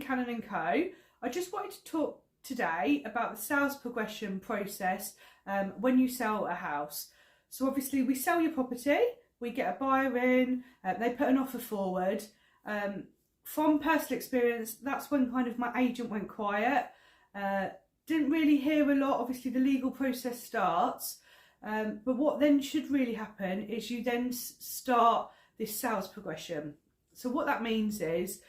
Cannon & Co. I just wanted to talk today about the sales progression process when you sell a house. So obviously we sell your property, we get a buyer in, they put an offer forward. From personal experience, that's when kind of my agent went quiet. Didn't really hear a lot. Obviously the legal process starts, but what then should really happen is you then start this sales progression. So what that means is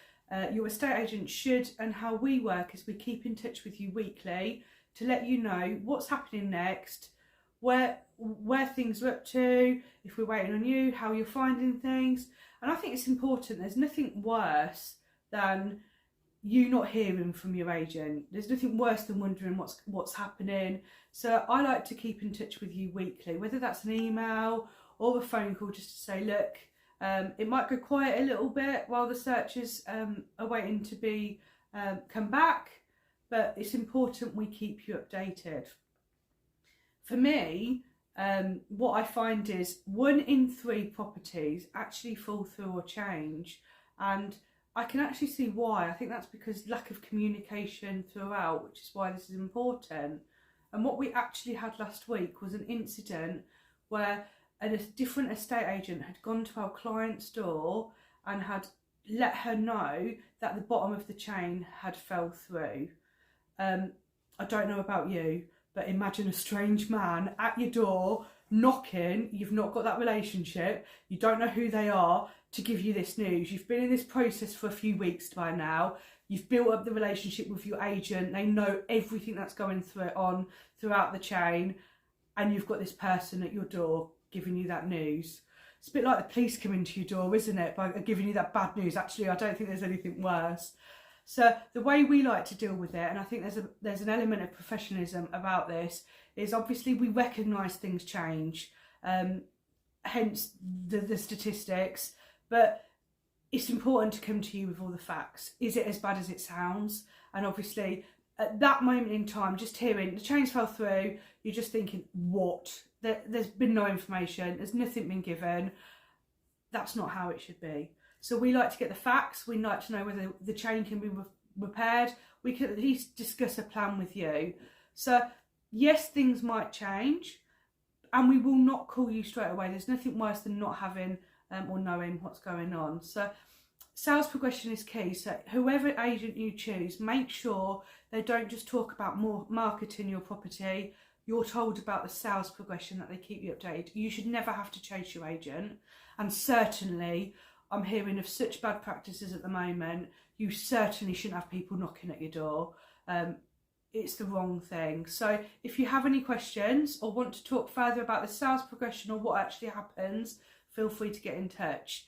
your estate agent should, and how we work is we keep in touch with you weekly to let you know what's happening next, where things are up to, if we're waiting on you, how you're finding things. And I think it's important. There's nothing worse than you not hearing from your agent. There's nothing worse than wondering what's happening. So I like to keep in touch with you weekly, whether that's an email or a phone call, just to say, look, it might go quiet a little bit while the searches are waiting to be come back, but it's important we keep you updated. For me, what I find is 1 in 3 properties actually fall through or change, and I can actually see why. I think that's because lack of communication throughout, which is why this is important. And what we actually had last week was an incident where a different estate agent had gone to our client's door and had let her know that the bottom of the chain had fell through. I don't know about you, but imagine a strange man at your door knocking. You've not got that relationship, you don't know who they are, to give you this news. You've been in this process for a few weeks by now, you've built up the relationship with your agent, they know everything that's going throughout the chain, and you've got this person at your door giving you that news. It's a bit like the police coming to your door, isn't it, by giving you that bad news. Actually, I don't think there's anything worse. So the way we like to deal with it, and I think there's an element of professionalism about this, is obviously we recognise things change, hence the statistics, but it's important to come to you with all the facts. Is it as bad as it sounds? And obviously at that moment in time, just hearing the chains fell through, you're just thinking, what? There's been no information, there's nothing been given. That's not how it should be. So we like to get the facts, we like to know whether the chain can be repaired, we can at least discuss a plan with you. So yes, things might change, and we will not call you straight away. There's nothing worse than not having or knowing what's going on. So sales progression is key. So whoever agent you choose, make sure they don't just talk about more marketing your property. You're told about the sales progression, that they keep you updated. You should never have to chase your agent. And certainly, I'm hearing of such bad practices at the moment, you certainly shouldn't have people knocking at your door. It's the wrong thing. So if you have any questions or want to talk further about the sales progression or what actually happens, feel free to get in touch.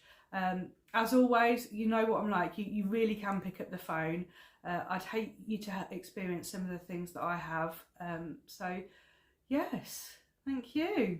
As always, you know what I'm like, you really can pick up the phone. I'd hate you to experience some of the things that I have. So yes, thank you.